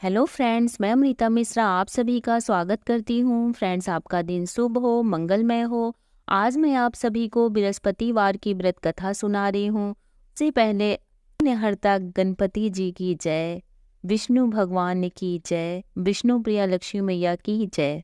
Hello friends, मैं अमृता मिश्रा आप सभी का स्वागत करती हूँ। फ्रेंड्स, आपका दिन शुभ हो, मंगलमय हो। आज मैं आप सभी को बृहस्पतिवार की व्रत कथा सुना रही हूँ। उससे पहले विघ्नहर्ता गणपति जी की जय, विष्णु भगवान की जय, विष्णु प्रिया लक्ष्मी मैया की जय।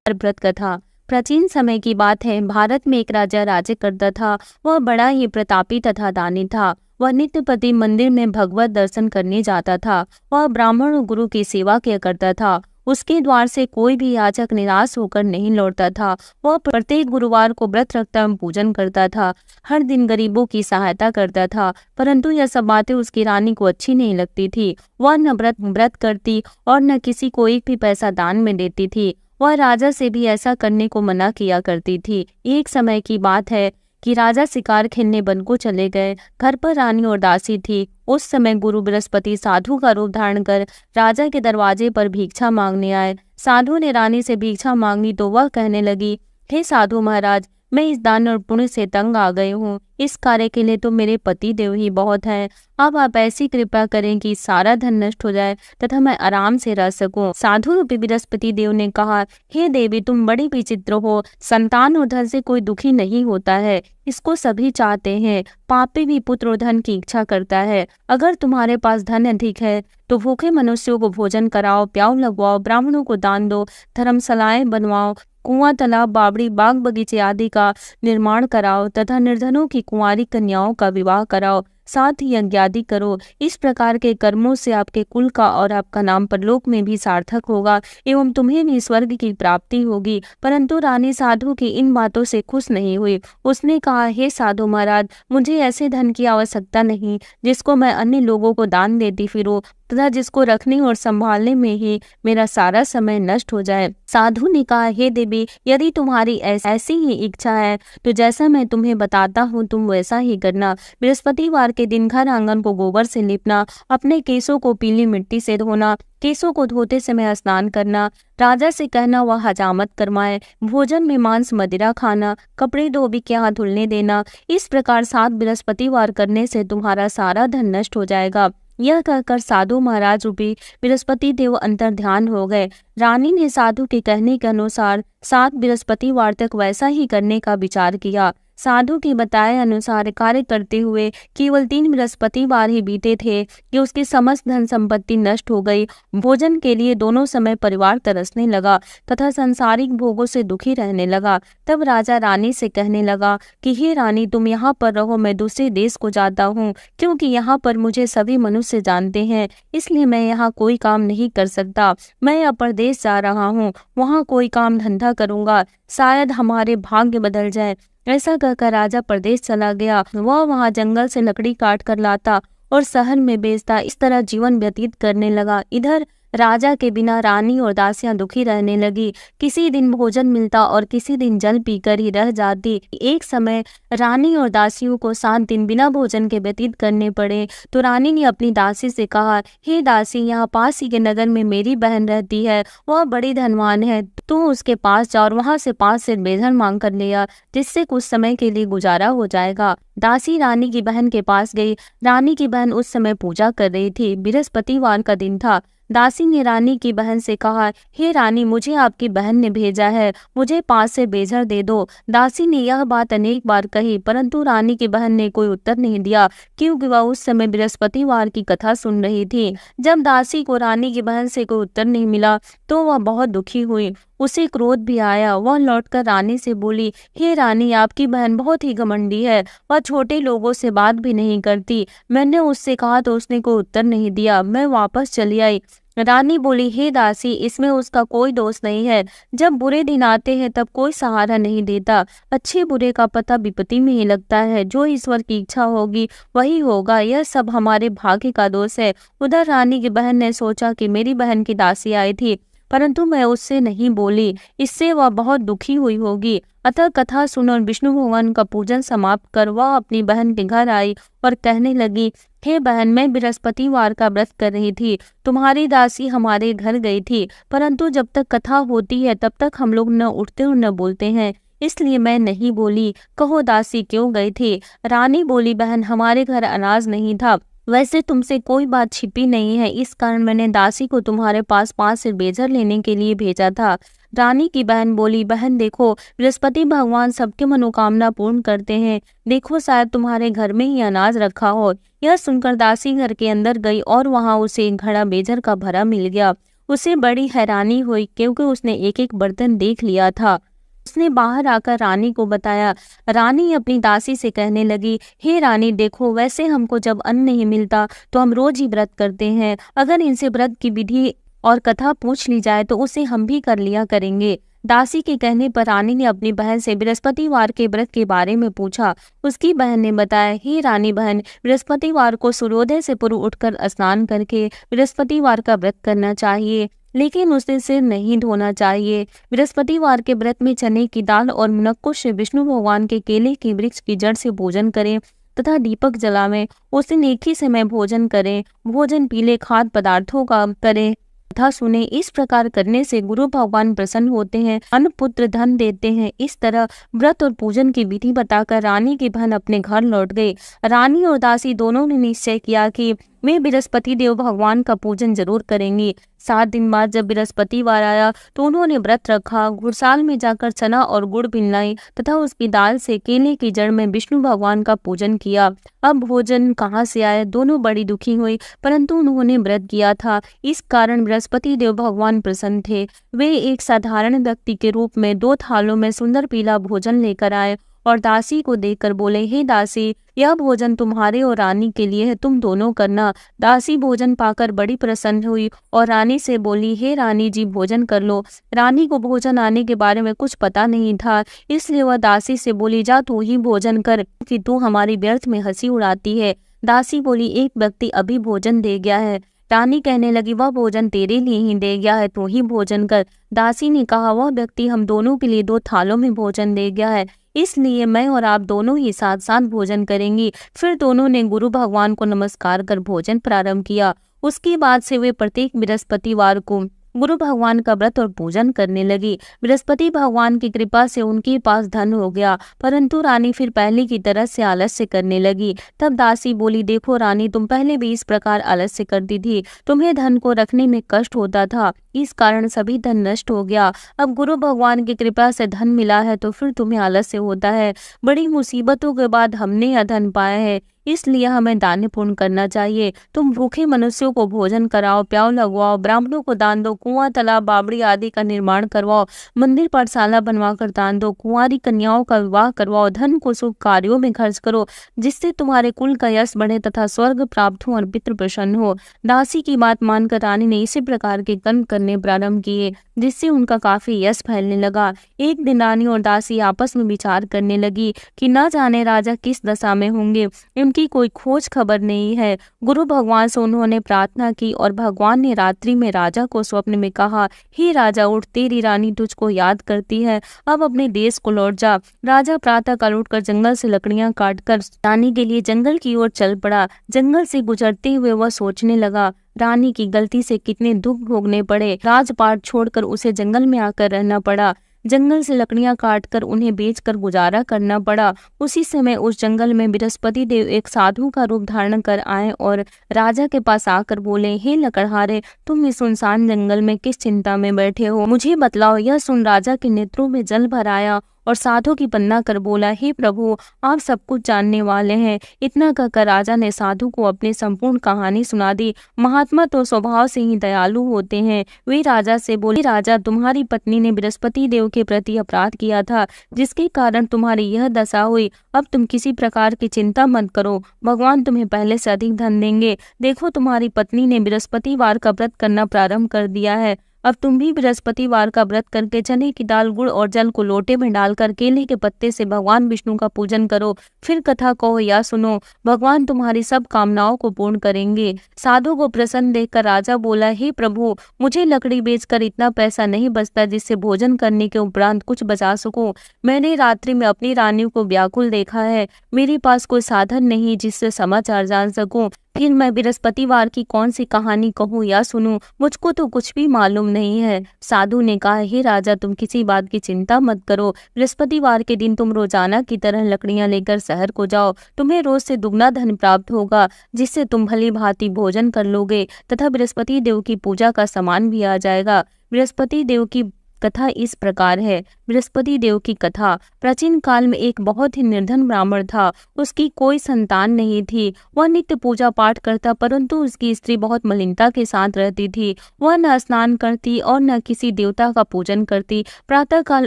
व्रत कथा। प्राचीन समय की बात है। भारत में एक राजा राज्य करता था। वह बड़ा ही प्रतापी तथा दानी था। वह नित्य प्रति मंदिर में भगवत दर्शन करने जाता था। वह ब्राह्मण और गुरु की सेवा किया करता था। उसके द्वार से कोई भी याचक निराश होकर नहीं लौटता था। वह प्रत्येक गुरुवार को व्रत रखता पूजन करता था। हर दिन गरीबों की सहायता करता था। परंतु यह सब बातें उसकी रानी को अच्छी नहीं लगती थी। वह न व्रत करती और न किसी को एक भी पैसा दान में देती थी। वह राजा से भी ऐसा करने को मना किया करती थी। एक समय की बात है कि राजा शिकार खेलने वन को चले गए। घर पर रानी और दासी थी। उस समय गुरु बृहस्पति साधु का रूप धारण कर राजा के दरवाजे पर भिक्षा मांगने आए। साधु ने रानी से भिक्षा मांगी तो वह कहने लगी, हे साधु महाराज, मैं इस दान और पुण्य से तंग आ गई हूँ। इस कार्य के लिए तो मेरे पति देव ही बहुत हैं। अब आप ऐसी कृपा करें कि सारा धन नष्ट हो जाए तथा मैं आराम से रह सकूं। साधु रूपी बृहस्पति देव ने कहा, हे देवी, तुम बड़ी विचित्र हो। संतान और धन से कोई दुखी नहीं होता है, इसको सभी चाहते हैं। पापी भी पुत्र और धन की इच्छा करता है। अगर तुम्हारे पास धन अधिक है तो भूखे मनुष्यों को भोजन कराओ, प्याऊ लगवाओ, ब्राह्मणों को दान दो, धर्मशालाएं बनवाओ, कुआं, तालाब, बावड़ी, बाग बगीचे आदि का निर्माण कराओ तथा निर्धनों की कुंवारी कन्याओं का विवाह कराओ, साथ ही यज्ञ आदि करो। इस प्रकार के कर्मों से आपके कुल का और आपका नाम परलोक में भी सार्थक होगा एवं तुम्हें भी स्वर्ग की प्राप्ति होगी। परंतु रानी साधु की इन बातों से खुश नहीं हुई। उसने कहा, हे साधु महाराज, मुझे ऐसे धन की आवश्यकता नहीं जिसको मैं अन्य लोगों को दान देती फिरूं तथा जिसको रखने और संभालने में ही मेरा सारा समय नष्ट हो जाए। साधु ने कहा, हे देवी, यदि तुम्हारी ऐसी ही इच्छा है तो जैसा मैं तुम्हें बताता हूँ तुम वैसा ही करना। बृहस्पतिवार के दिन घर आंगन को गोबर से लिपना, अपने केसों को पीली मिट्टी से धोना, केसों को धोते समय स्नान करना, राजा से कहना वह हजामत करवाए, भोजन में मांस मदिरा खाना, कपड़े धोबी के हाथ धुलने देना। इस प्रकार 7 बृहस्पतिवार करने से तुम्हारा सारा धन नष्ट हो जाएगा। यह कहकर साधु महाराज रूपी बृहस्पति देव अंतर ध्यान हो गए। रानी ने साधु के कहने के अनुसार 7 बृहस्पतिवार तक वैसा ही करने का विचार किया। साधु के बताए अनुसार कार्य करते हुए केवल 3 बृहस्पतिवार ही बीते थे कि उसकी समस्त धन संपत्ति नष्ट हो गई। भोजन के लिए दोनों समय परिवार तरसने लगा तथा सांसारिक भोगों से दुखी रहने लगा। तब राजा रानी से कहने लगा कि हे रानी, तुम यहाँ पर रहो, मैं दूसरे देश को जाता हूँ, क्योंकि यहाँ पर मुझे सभी मनुष्य जानते हैं, इसलिए मैं यहाँ कोई काम नहीं कर सकता। मैं परदेश जा रहा हूँ, वहाँ कोई काम धंधा करूंगा, शायद हमारे भाग्य बदल जाए। ऐसा कहकर राजा प्रदेश चला गया। वह वहां जंगल से लकड़ी काट कर लाता और शहर में बेचता। इस तरह जीवन व्यतीत करने लगा। इधर राजा के बिना रानी और दासियां दुखी रहने लगी। किसी दिन भोजन मिलता और किसी दिन जल पीकर ही रह जाती। एक समय रानी और दासियों को 7 दिन बिना भोजन के व्यतीत करने पड़े तो रानी ने अपनी दासी से कहा, हे दासी, यहाँ पास ही के नगर में मेरी बहन रहती है, वह बड़ी धनवान है, तू उसके पास जा और वहां से 5 सेर बेधन मांग कर ले आ, जिससे कुछ समय के लिए गुजारा हो जाएगा। दासी रानी की बहन के पास गई। रानी की बहन उस समय पूजा कर रही थी। बृहस्पतिवार का दिन था। दासी ने रानी की बहन से कहा, हे रानी, मुझे आपकी बहन ने भेजा है, मुझे 5 से बेझर दे दो। दासी ने यह बात अनेक बार कही, परंतु रानी की बहन ने कोई उत्तर नहीं दिया, क्योंकि वह उस समय बृहस्पतिवार की कथा सुन रही थी। जब दासी को रानी की बहन से कोई उत्तर नहीं मिला तो वह बहुत दुखी हुई। उसे क्रोध भी आया। वह लौटकर रानी से बोली, हे रानी, आपकी बहन बहुत ही घमंडी है, वह छोटे लोगों से बात भी नहीं करती। मैंने उससे कहा तो उसने कोई उत्तर नहीं दिया। मैं वापस चली आई। रानी बोली, हे दासी, इसमें उसका कोई दोष नहीं है। जब बुरे दिन आते हैं तब कोई सहारा नहीं देता। अच्छे बुरे का पता विपत्ति में ही लगता है। जो ईश्वर की इच्छा होगी वही होगा। यह सब हमारे भाग्य का दोष है। उधर रानी की बहन ने सोचा कि मेरी बहन की दासी आई थी, परंतु मैं उससे नहीं बोली, इससे वह बहुत दुखी हुई होगी। अतः कथा सुन और विष्णु भगवान का पूजन समाप्त कर वह अपनी बहन के घर आई और कहने लगी, हे बहन, मैं बृहस्पतिवार का व्रत कर रही थी, तुम्हारी दासी हमारे घर गई थी, परंतु जब तक कथा होती है तब तक हम लोग न उठते और न बोलते हैं, इसलिए मैं नहीं बोली। कहो दासी क्यों गई थी? रानी बोली, बहन, हमारे घर अनाज नहीं था, वैसे तुमसे कोई बात छिपी नहीं है, इस कारण मैंने दासी को तुम्हारे पास 5 सिर बेजर लेने के लिए भेजा था। रानी की बहन बोली, बहन देखो, बृहस्पति भगवान सबके मनोकामना पूर्ण करते हैं। देखो शायद तुम्हारे घर में ही अनाज रखा हो। यह सुनकर दासी घर के अंदर गई और वहां उसे एक घड़ा बेजर का भरा मिल गया। उसे बड़ी हैरानी हुई क्योंकि उसने एक एक बर्तन देख लिया था। उसने बाहर आकर रानी को बताया। रानी अपनी दासी से कहने लगी, हे रानी देखो, वैसे हमको जब अन्न नहीं मिलता तो हम रोज ही व्रत करते हैं। अगर इनसे व्रत की विधि और कथा पूछ ली जाए तो उसे हम भी कर लिया करेंगे। दासी के कहने पर रानी ने अपनी बहन से बृहस्पतिवार के व्रत के बारे में पूछा। उसकी बहन ने बताया, हे रानी बहन, बृहस्पतिवार को सूर्योदय से पूर्व उठकर स्नान करके बृहस्पतिवार का व्रत करना चाहिए, लेकिन उसे सिर नहीं धोना चाहिए। बृहस्पतिवार के व्रत में चने की दाल और मुनक्को से विष्णु भगवान के केले के वृक्ष की जड़ से भोजन करें तथा दीपक जलावें। उस दिन एक ही समय भोजन करें। भोजन पीले खाद्य पदार्थों का करें कथा सुने। इस प्रकार करने से गुरु भगवान प्रसन्न होते हैं, अन्न पुत्र धन देते हैं। इस तरह व्रत और पूजन की विधि बताकर रानी की बहन अपने घर लौट गई। रानी और दासी दोनों ने निश्चय किया कि वे बृहस्पति देव भगवान का पूजन जरूर करेंगी। 7 दिन बाद जब बृहस्पतिवार आया तो उन्होंने व्रत रखा। घुड़साल में जाकर चना और गुड़ पिलाई तथा उसकी दाल से केले की जड़ में विष्णु भगवान का पूजन किया। अब भोजन कहाँ से आए? दोनों बड़ी दुखी हुई, परंतु उन्होंने व्रत किया था, इस कारण बृहस्पति देव भगवान प्रसन्न थे। वे एक साधारण व्यक्ति के रूप में 2 थालों में सुंदर पीला भोजन लेकर आए और दासी को देकर बोले, हे दासी, यह भोजन तुम्हारे और रानी के लिए है, तुम दोनों करना। दासी भोजन पाकर बड़ी प्रसन्न हुई और रानी से बोली, हे रानी जी, भोजन कर लो। रानी को भोजन आने के बारे में कुछ पता नहीं था, इसलिए वह दासी से बोली, जा तू ही भोजन कर कि तू हमारी व्यर्थ में हंसी उड़ाती है। दासी बोली, एक व्यक्ति अभी भोजन दे गया है। रानी कहने लगी, वह भोजन तेरे लिए ही दे गया है, तू ही भोजन कर। दासी ने कहा, वह व्यक्ति हम दोनों के लिए 2 थालों में भोजन दे गया है, इसलिए मैं और आप दोनों ही साथ साथ भोजन करेंगी। फिर दोनों ने गुरु भगवान को नमस्कार कर भोजन प्रारंभ किया। उसके बाद से वे प्रत्येक बृहस्पतिवार को गुरु भगवान का व्रत और पूजन करने लगी। बृहस्पति भगवान की कृपा से उनके पास धन हो गया, परंतु रानी फिर पहले की तरह से आलस्य करने लगी। तब दासी बोली, देखो रानी, तुम पहले भी इस प्रकार आलस्य करती थी, तुम्हें धन को रखने में कष्ट होता था, इस कारण सभी धन नष्ट हो गया। अब गुरु भगवान की कृपा से धन मिला है तो फिर तुम्हें आलस्य होता है। बड़ी मुसीबतों के बाद हमने यह धन पाया है, इसलिए हमें दान पुण्य करना चाहिए। तुम भूखे मनुष्यों को भोजन कराओ, प्याव लगवाओ, ब्राह्मणों को दान दो, कुआं, तालाब, बावड़ी आदि का निर्माण करवाओ, मंदिर पाठशाला बनवाकर दान दो, कुंवारी कन्याओं का विवाह करवाओ, धन को शुभ कार्यों में खर्च करो, जिससे तुम्हारे कुल का यश बढ़े तथा स्वर्ग प्राप्त हो और पितृ प्रसन्न हो। दासी की बात मानकर रानी ने इसी प्रकार के कर्म करने प्रारंभ किए, जिससे उनका काफी यश फैलने लगा। एक दिन रानी और दासी आपस में विचार करने लगी कि न जाने राजा किस दशा में होंगे, की कोई खोज खबर नहीं है। गुरु भगवान से उन्होंने प्रार्थना की और भगवान ने रात्रि में राजा को स्वप्न में कहा, हे राजा उठ, तेरी रानी तुझको याद करती है, अब अपने देश को लौट जा। राजा प्रातः काल उठकर जंगल से लकड़ियां काटकर रानी के लिए जंगल की ओर चल पड़ा। जंगल से गुजरते हुए वह सोचने लगा, रानी की गलती से कितने दुख भोगने पड़े। राजपाट छोड़कर उसे जंगल में आकर रहना पड़ा। जंगल से लकड़ियां काटकर उन्हें बेचकर गुजारा करना पड़ा। उसी समय उस जंगल में बृहस्पति देव एक साधु का रूप धारण कर आए और राजा के पास आकर बोले, हे लकड़हारे, तुम इस सुनसान जंगल में किस चिंता में बैठे हो, मुझे बतलाओ। यह सुन राजा के नेत्रों में जल भर आया और साधु की पन्ना कर बोला, हे प्रभु, आप सब कुछ जानने वाले हैं। इतना कहकर राजा ने साधु को अपनी संपूर्ण कहानी सुना दी। महात्मा तो स्वभाव से ही दयालु होते हैं। वे राजा से बोले, राजा, तुम्हारी पत्नी ने बृहस्पति देव के प्रति अपराध किया था, जिसके कारण तुम्हारी यह दशा हुई। अब तुम किसी प्रकार की चिंता मत करो, भगवान तुम्हें पहले से अधिक धन देंगे। देखो, तुम्हारी पत्नी ने बृहस्पतिवार का व्रत करना प्रारंभ कर दिया है। अब तुम भी बृहस्पतिवार का व्रत करके चने की दाल, गुड़ और जल को लोटे में डालकर केले के पत्ते से भगवान विष्णु का पूजन करो। फिर कथा कहो या सुनो, भगवान तुम्हारी सब कामनाओं को पूर्ण करेंगे। साधु को प्रसन्न देखकर राजा बोला, हे प्रभु, मुझे लकड़ी बेचकर इतना पैसा नहीं बचता जिससे भोजन करने के उपरांत कुछ बचा सकूं। मैंने रात्रि में अपनी रानी को व्याकुल देखा है। मेरे पास कोई साधन नहीं जिससे समाचार जान सकूं। फिर मैं बृहस्पतिवार की कौन सी कहानी कहूँ या सुनूं, मुझको तो कुछ भी मालूम नहीं है। साधु ने कहा, हे राजा, तुम किसी बात की चिंता मत करो। बृहस्पतिवार के दिन तुम रोजाना की तरह लकड़ियां लेकर शहर को जाओ। तुम्हें रोज से दुगना धन प्राप्त होगा, जिससे तुम भली भांति भोजन कर लोगे तथा बृहस्पति देव की पूजा का सामान भी आ जाएगा। बृहस्पति देव की कथा इस प्रकार है। बृहस्पति देव की कथा। प्राचीन काल में एक बहुत ही निर्धन ब्राह्मण था। उसकी कोई संतान नहीं थी। वह नित्य पूजा पाठ करता, परंतु उसकी स्त्री बहुत मलिनता के साथ रहती थी। वह न स्नान करती और न किसी देवता का पूजन करती। प्रातः काल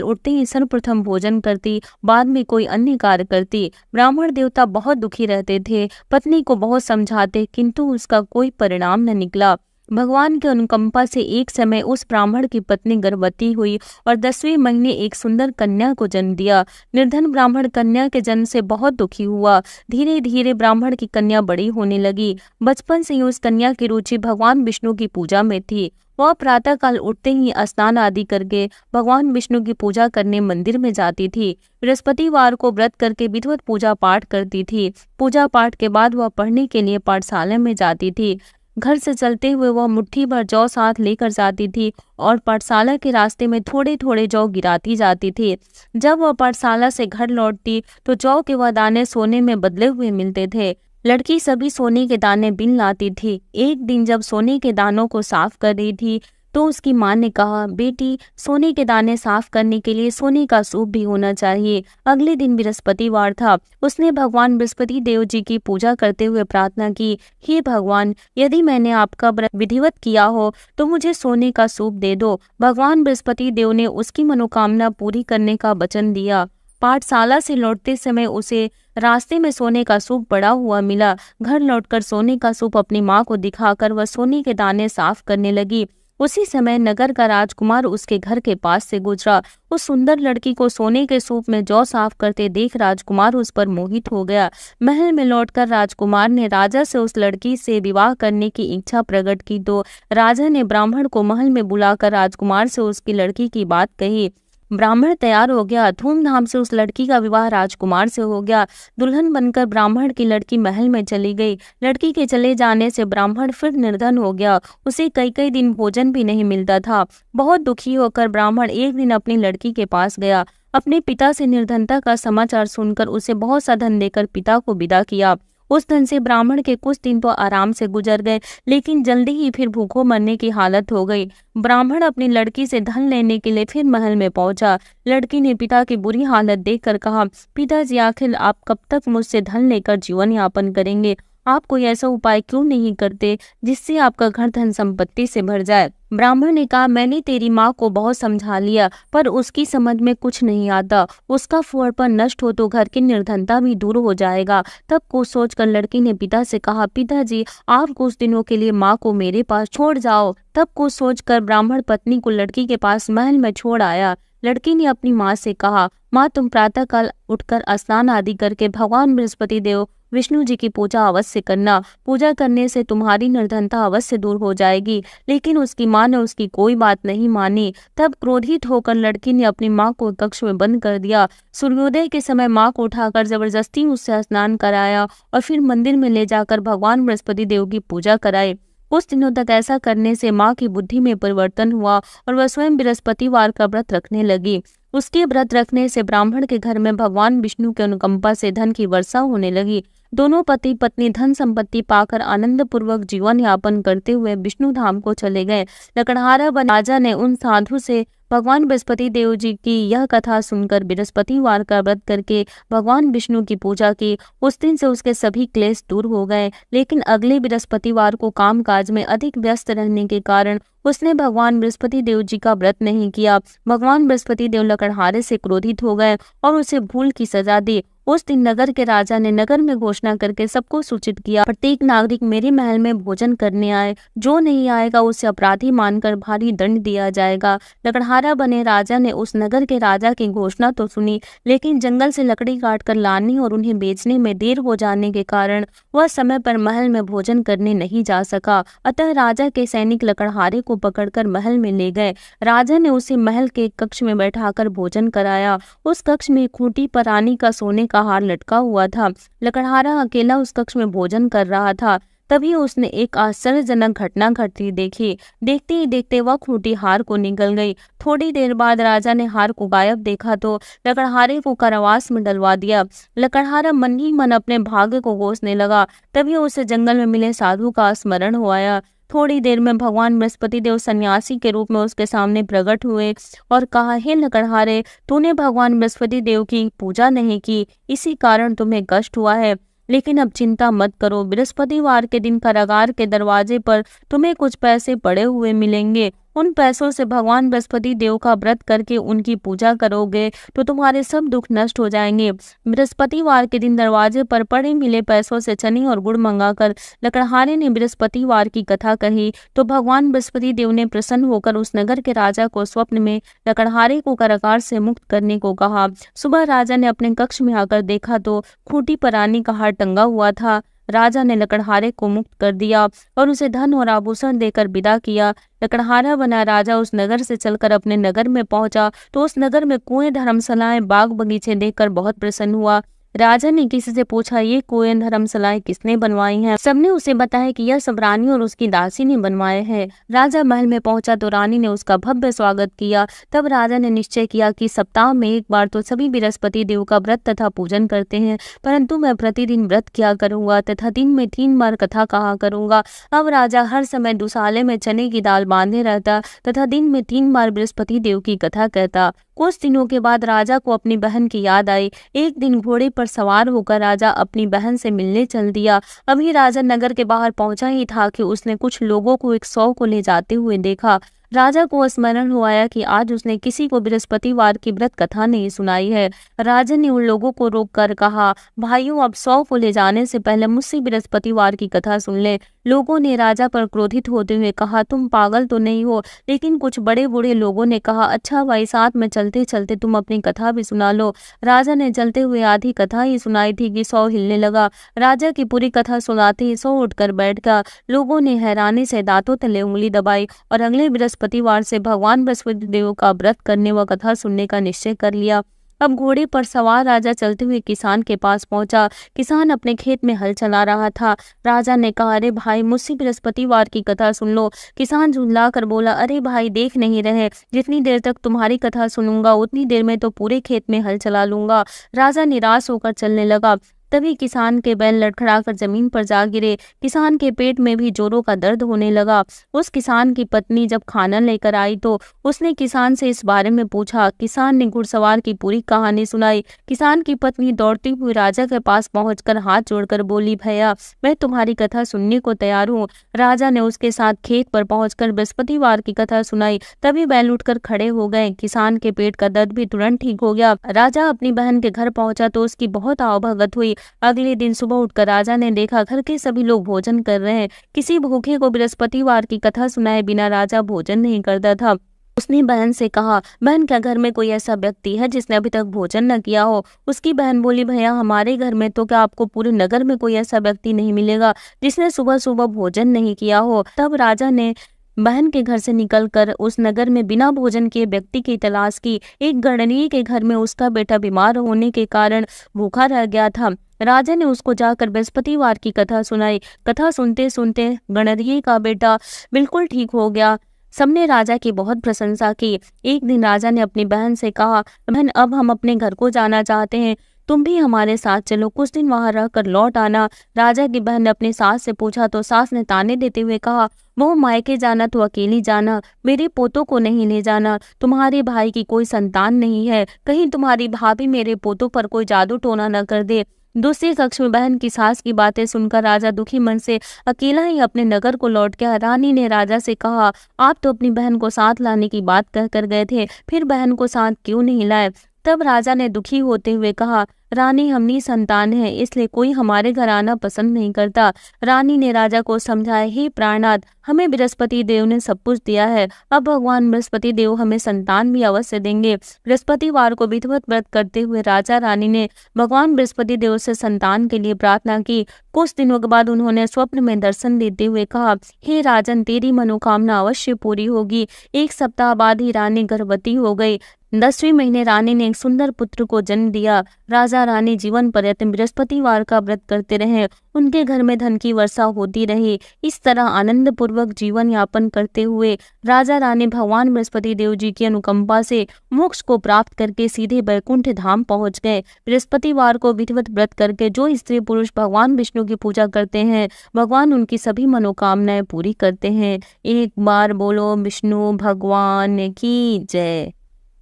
उठते ही सर्वप्रथम भोजन करती, बाद में कोई अन्य कार्य करती। ब्राह्मण देवता बहुत दुखी रहते थे। पत्नी को बहुत समझाते, किंतु उसका कोई परिणाम न निकला। भगवान के अनुकंपा से एक समय उस ब्राह्मण की पत्नी गर्भवती हुई और 10वें महीने एक सुंदर कन्या को जन्म दिया। निर्धन ब्राह्मण कन्या के जन्म से बहुत दुखी हुआ। धीरे धीरे ब्राह्मण की कन्या बड़ी होने लगी। बचपन से ही उस कन्या की रुचि भगवान विष्णु की पूजा में थी। वह प्रातः काल उठते ही स्नान आदि करके भगवान विष्णु की पूजा करने मंदिर में जाती थी। बृहस्पतिवार को व्रत करके विधिवत पूजा पाठ करती थी। पूजा पाठ के बाद वह पढ़ने के लिए पाठशाला में जाती थी। घर से चलते हुए वह मुट्ठी भर जौ साथ लेकर जाती थी और पाठशाला के रास्ते में थोड़े थोड़े जौ गिराती जाती थी। जब वह पाठशाला से घर लौटती तो जौ के वह दाने सोने में बदले हुए मिलते थे। लड़की सभी सोने के दाने बिन लाती थी। एक दिन जब सोने के दानों को साफ कर रही थी तो उसकी माँ ने कहा, बेटी, सोने के दाने साफ करने के लिए सोने का सूप भी होना चाहिए। अगले दिन बृहस्पतिवार था। उसने भगवान बृहस्पति देव जी की पूजा करते हुए प्रार्थना की, हे भगवान, यदि मैंने आपका व्रत विधिवत किया हो तो मुझे सोने का सूप दे दो। भगवान बृहस्पति देव ने उसकी मनोकामना पूरी करने का वचन दिया। पाठशाला से लौटते समय उसे रास्ते में सोने का सूप पड़ा हुआ मिला। घर लौटकर सोने का सूप अपनी माँ को दिखाकर वह सोने के दाने साफ करने लगी। उसी समय नगर का राजकुमार उसके घर के पास से गुजरा। उस सुंदर लड़की को सोने के सूप में जौ साफ करते देख राजकुमार उस पर मोहित हो गया। महल में लौटकर राजकुमार ने राजा से उस लड़की से विवाह करने की इच्छा प्रकट की तो राजा ने ब्राह्मण को महल में बुलाकर राजकुमार से उसकी लड़की की बात कही। ब्राह्मण तैयार हो गया। धूमधाम से उस लड़की का विवाह राजकुमार से हो गया। दुल्हन बनकर ब्राह्मण की लड़की महल में चली गई। लड़की के चले जाने से ब्राह्मण फिर निर्धन हो गया। उसे कई कई दिन भोजन भी नहीं मिलता था। बहुत दुखी होकर ब्राह्मण एक दिन अपनी लड़की के पास गया। अपने पिता से निर्धनता का समाचार सुनकर उसे बहुत सा धन देकर पिता को विदा किया। उस धन से ब्राह्मण के कुछ दिन तो आराम से गुजर गए, लेकिन जल्दी ही फिर भूखों मरने की हालत हो गई। ब्राह्मण अपनी लड़की से धन लेने के लिए फिर महल में पहुंचा। लड़की ने पिता की बुरी हालत देखकर कहा, पिताजी, आखिर आप कब तक मुझसे धन लेकर जीवन यापन करेंगे? आप कोई ऐसा उपाय क्यों नहीं करते जिससे आपका घर धन संपत्ति से भर जाए? ब्राह्मण ने कहा, मैंने तेरी माँ को बहुत समझा लिया, पर उसकी समझ में कुछ नहीं आता। उसका फुहड़पन नष्ट हो तो घर की निर्धनता भी दूर हो जाएगा। तब कुछ सोचकर लड़की ने पिता से कहा, पिताजी, आप कुछ दिनों के लिए माँ को मेरे पास छोड़ जाओ। तब कुछ सोचकर ब्राह्मण पत्नी को लड़की के पास महल में छोड़ आया। लड़की ने अपनी माँ से कहा, माँ, तुम प्रातःकाल उठकर स्नान आदि करके भगवान बृहस्पति देव विष्णु जी की पूजा अवश्य करना। पूजा करने से तुम्हारी निर्धनता अवश्य दूर हो जाएगी। लेकिन उसकी माँ ने उसकी कोई बात नहीं मानी। तब क्रोधित होकर लड़की ने अपनी माँ को कक्ष में बंद कर दिया। सूर्योदय के समय माँ को उठाकर जबरदस्ती उससे स्नान कराया और फिर मंदिर में ले जाकर भगवान बृहस्पति देव की पूजा कराई। कुछ दिनों तक ऐसा करने से माँ की बुद्धि में परिवर्तन हुआ और वह स्वयं बृहस्पतिवार का व्रत रखने लगी। उसके व्रत रखने से ब्राह्मण के घर में भगवान विष्णु के अनुकंपा से धन की वर्षा होने लगी। दोनों पति पत्नी धन संपत्ति पाकर आनंद पूर्वक जीवन यापन करते हुए विष्णु धाम को चले गए। लकड़हारा वन राजा ने उन साधु से भगवान बृहस्पति देव जी की यह कथा सुनकर बृहस्पतिवार का व्रत करके भगवान विष्णु की पूजा की। उस दिन से उसके सभी क्लेश दूर हो गए। लेकिन अगले बृहस्पतिवार को कामकाज में अधिक व्यस्त रहने के कारण उसने भगवान बृहस्पति देव जी का व्रत नहीं किया। भगवान बृहस्पति देव लकड़हारे से क्रोधित हो गए और उसे भूल की सजा दी। उस दिन नगर के राजा ने नगर में घोषणा करके सबको सूचित किया, प्रत्येक नागरिक मेरे महल में भोजन करने आए। जो नहीं आएगा उसे अपराधी मानकर भारी दंड दिया जाएगा। लकड़हारा बने राजा ने उस नगर के राजा की घोषणा तो सुनी, लेकिन जंगल से लकड़ी काटकर लाने और उन्हें बेचने में देर हो जाने के कारण वह समय पर महल में भोजन करने नहीं जा सका। अतः राजा के सैनिक लकड़हारे को पकड़कर महल में ले गए। राजा ने उसे महल के कक्ष में बैठाकर भोजन कराया। उस कक्ष में खूंटी पर रानी का सोने का हार लटका हुआ था। लकड़हारा अकेला उस कक्ष में भोजन कर रहा था। तभी उसने एक आश्चर्यजनक घटना घटती देखी। देखते ही देखते वह खूंटी हार को निकल गई। थोड़ी देर बाद राजा ने हार को गायब देखा तो लकड़हारे को कारावास में डलवा दिया। लकड़हारा मन ही मन अपने भाग्य को कोसने लगा। तभी उसे जंगल में मिले साधु का स्मरण हो आया। थोड़ी देर में भगवान बृहस्पति देव सन्यासी के रूप में उसके सामने प्रकट हुए और कहा, हे लकड़हारे, तूने भगवान बृहस्पति देव की पूजा नहीं की, इसी कारण तुम्हें कष्ट हुआ है। लेकिन अब चिंता मत करो, बृहस्पतिवार के दिन कारागार के दरवाजे पर तुम्हें कुछ पैसे पड़े हुए मिलेंगे। उन पैसों से भगवान बृहस्पति देव का व्रत करके उनकी पूजा करोगे तो तुम्हारे सब दुख नष्ट हो जाएंगे। बृहस्पतिवार के दिन दरवाजे पर पड़े मिले पैसों से चने और गुड़ मंगाकर लकड़हारे ने बृहस्पतिवार की कथा कही तो भगवान बृहस्पति देव ने प्रसन्न होकर उस नगर के राजा को स्वप्न में लकड़हारे को कारागार से मुक्त करने को कहा। सुबह राजा ने अपने कक्ष में आकर देखा तो खूंटी पर रानी का हार टंगा हुआ था। राजा ने लकड़हारे को मुक्त कर दिया और उसे धन और आभूषण देकर विदा किया। लकड़हारा बना राजा उस नगर से चलकर अपने नगर में पहुंचा तो उस नगर में कुएं, धर्मशालाएं, बाग बगीचे देखकर बहुत प्रसन्न हुआ। राजा ने किसी से पूछा, ये कुएं, धर्मशालाएं किसने बनवाई हैं? सबने उसे बताया कि यह सब रानी और उसकी दासी ने बनवाए हैं। राजा महल में पहुंचा तो रानी ने उसका भव्य स्वागत किया। तब राजा ने निश्चय किया कि सप्ताह में एक बार तो सभी बृहस्पति देव का व्रत तथा पूजन करते हैं, परंतु मैं प्रतिदिन व्रत किया करूंगा तथा दिन में 3 बार कथा कहा करूंगा। अब राजा हर समय दुसाले में चने की दाल बांधे रहता तथा दिन में 3 बार बृहस्पति देव की कथा कहता। कुछ दिनों के बाद राजा को अपनी बहन की याद आई। एक दिन घोड़े पर सवार होकर राजा अपनी बहन से मिलने चल दिया। अभी राजा नगर के बाहर पहुंचा ही था कि उसने कुछ लोगों को एक 100 को ले जाते हुए देखा। राजा को स्मरण हो आया कि आज उसने किसी को बृहस्पतिवार की व्रत कथा नहीं सुनाई है। राजा ने उन लोगों को रोककर कहा, भाइयों, अब 100 को ले जाने से पहले मुझसे बृहस्पतिवार की कथा सुन ले। लोगों ने राजा पर क्रोधित होते हुए कहा, तुम पागल तो नहीं हो? लेकिन कुछ बड़े बूढ़े लोगों ने कहा, अच्छा भाई, साथ में चलते चलते तुम अपनी कथा भी सुना लो। राजा ने चलते हुए आधी कथा ही सुनाई थी कि 100 हिलने लगा। राजा की पूरी कथा सुनाते ही 100 उठकर बैठ गया। लोगों ने हैरानी से दांतों तले उंगली दबाई और अगले बृहस्पतिवार से भगवान बृहस्पति देव का व्रत करने व कथा सुनने का निश्चय कर लिया। अब घोड़े पर सवार राजा चलते हुए किसान के पास पहुंचा। किसान अपने खेत में हल चला रहा था। राजा ने कहा, अरे भाई, मुझसे बृहस्पतिवार की कथा सुन लो। किसान झुंझला कर बोला, अरे भाई, देख नहीं रहे, जितनी देर तक तुम्हारी कथा सुनूंगा उतनी देर में तो पूरे खेत में हल चला लूंगा। राजा निराश होकर चलने लगा। तभी किसान के बैल लड़खड़ाकर जमीन पर जा गिरे। किसान के पेट में भी जोरों का दर्द होने लगा। उस किसान की पत्नी जब खाना लेकर आई तो उसने किसान से इस बारे में पूछा। किसान ने घुड़सवार की पूरी कहानी सुनाई। किसान की पत्नी दौड़ती हुई राजा के पास पहुंचकर हाथ जोड़कर बोली, भैया, मैं तुम्हारी कथा सुनने को तैयार हूँ। राजा ने उसके साथ खेत पर पहुंचकर बृहस्पतिवार की कथा सुनाई। तभी बैल उठकर खड़े हो गए। किसान के पेट का दर्द भी तुरंत ठीक हो गया। राजा अपनी बहन के घर पहुंचा तो उसकी बहुत आवभगत हुई। अगले दिन सुबह उठकर राजा ने देखा घर के सभी लोग भोजन कर रहे हैं। किसी भूखे को बृहस्पतिवार की कथा सुनाए बिना राजा भोजन नहीं करता था। उसने बहन से कहा, बहन, क्या घर में कोई ऐसा व्यक्ति है जिसने अभी तक भोजन न किया हो? उसकी बहन बोली, भैया, हमारे घर में तो क्या आपको पूरे नगर में कोई ऐसा व्यक्ति नहीं मिलेगा जिसने सुबह सुबह भोजन नहीं किया हो। तब राजा ने बहन के घर से निकलकर उस नगर में बिना भोजन किए व्यक्ति की तलाश की। एक गणनीय के घर में उसका बेटा बीमार होने के कारण भूखा रह गया था। राजा ने उसको जाकर बृहस्पतिवार की कथा सुनाई। कथा सुनते सुनते गणनीय का बेटा बिल्कुल ठीक हो गया। सबने राजा की बहुत प्रशंसा की। एक दिन राजा ने अपनी बहन से कहा, बहन, अब हम अपने घर को जाना चाहते हैं, तुम भी हमारे साथ चलो, कुछ दिन वहां रहकर लौट आना। राजा की बहन ने अपनी सास से पूछा तो सास ने ताने देते हुए कहा, वो मायके जाना तो अकेली जाना, मेरे पोतों को नहीं ले जाना। तुम्हारे भाई की कोई संतान नहीं है, कहीं तुम्हारी भाभी मेरे पोतों पर कोई जादू टोना न कर दे। दूसरे कक्ष में बहन की सास की बातें सुनकर राजा दुखी मन से अकेला ही अपने नगर को लौट गया। रानी ने राजा से कहा, आप तो अपनी बहन को साथ लाने की बात कहकर गए थे, फिर बहन को साथ क्यों नहीं लाए? तब राजा ने दुखी होते हुए कहा, रानी, हम निसंतान हैं, इसलिए कोई हमारे घर आना पसंद नहीं करता। रानी ने राजा को समझाया, हे प्राणनाथ, हमें बृहस्पति देव ने सब कुछ दिया है, अब भगवान बृहस्पति देव हमें संतान भी अवश्य देंगे। बृहस्पतिवार को विधिवत व्रत करते हुए राजा रानी ने भगवान बृहस्पति देव से संतान के लिए प्रार्थना की। कुछ दिनों के बाद उन्होंने स्वप्न में दर्शन देते हुए कहा, हे राजन, तेरी मनोकामना अवश्य पूरी होगी। 1 सप्ताह बाद ही रानी गर्भवती हो गई। 10वें महीने रानी ने एक सुंदर पुत्र को जन्म दिया। राजा रानी जीवन पर्यंत बृहस्पतिवार का व्रत करते रहे। उनके घर में धन की वर्षा होती रही। इस तरह आनंद पूर्वक जीवन यापन करते हुए राजा रानी भगवान बृहस्पति देव जी की अनुकंपा से मोक्ष को प्राप्त करके सीधे बैकुंठ धाम पहुंच गए। बृहस्पतिवार को विधिवत व्रत करके जो स्त्री पुरुष भगवान विष्णु की पूजा करते हैं, भगवान उनकी सभी मनोकामनाएं पूरी करते हैं। एक बार बोलो विष्णु भगवान की जय।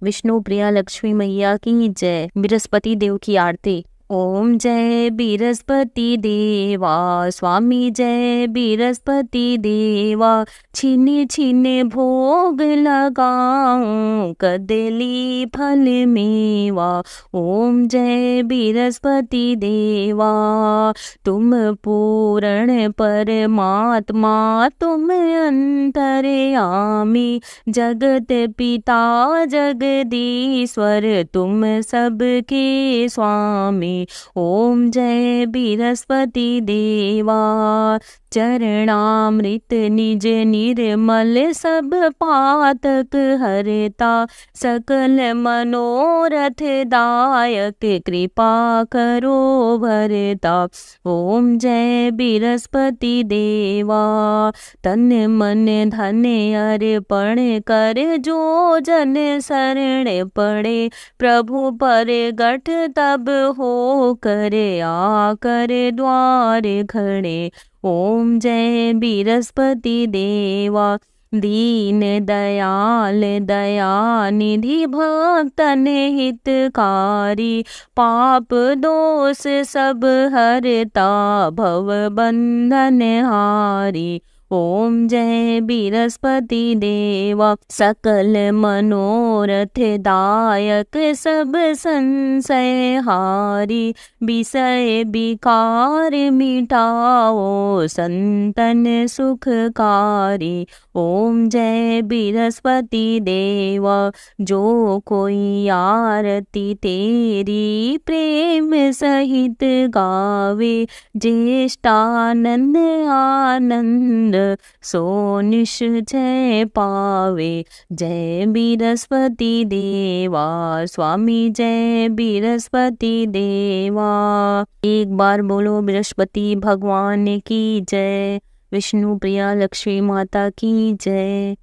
विष्णु प्रिया लक्ष्मी मैया की जय। बृहस्पति देव की आरती। ओम जय बृहस्पति देवा स्वामी जय बृहस्पति देवा, छीने छीने भोग लगाऊं कदली फल मेवा। ओम जय बृहस्पति देवा, तुम पूर्ण परमात्मा तुम अंतर्यामी, जगत पिता जगदीश्वर तुम सबके स्वामी। ओम जय बृहस्पति देवा, चरणामृत निज निर्मल सब पातक हरता, सकल मनोरथ दायक कृपा करो भरता। ओम जय बृहस्पति देवा, तन मन धन अर्पण कर जो जन शरण पड़े, प्रभु पर गठ तब हो कर आकर द्वार खड़े। ओम जय बृहस्पति देवा, दीन दयाल दया निधि भक्तन हितकारी, पाप दोष सब हरता भव बंधन हारी। ओम जय बृहस्पति देवा, सकल मनोरथ दायक सब संशय हारी, विषय विकार मिटाओ संतन सुखकारी। ओम जय बृहस्पति देवा, जो कोई आरती तेरी प्रेम सहित गावे, ज्येष्ठानंद आनंद सो निश्चय पावे। जय बृहस्पति देवा स्वामी जय बृहस्पति देवा। एक बार बोलो बृहस्पति भगवान की जय। विष्णु प्रिया लक्ष्मी माता की जय।